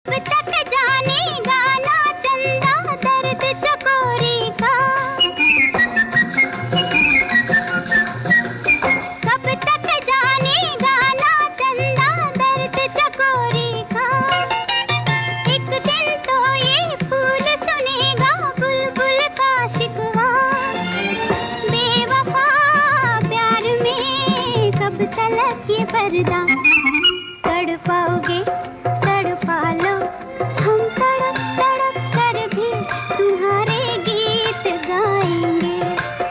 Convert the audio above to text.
कब तक जानेगा ना चंदा दर्द चकोरी का, कब तक जानेगा ना चंदा दर्द चकोरी का। एक दिन तो ये फूल सुनेगा बुलबुल का शिकवा, बेवफा प्यार में कब तलक ये पर्दा।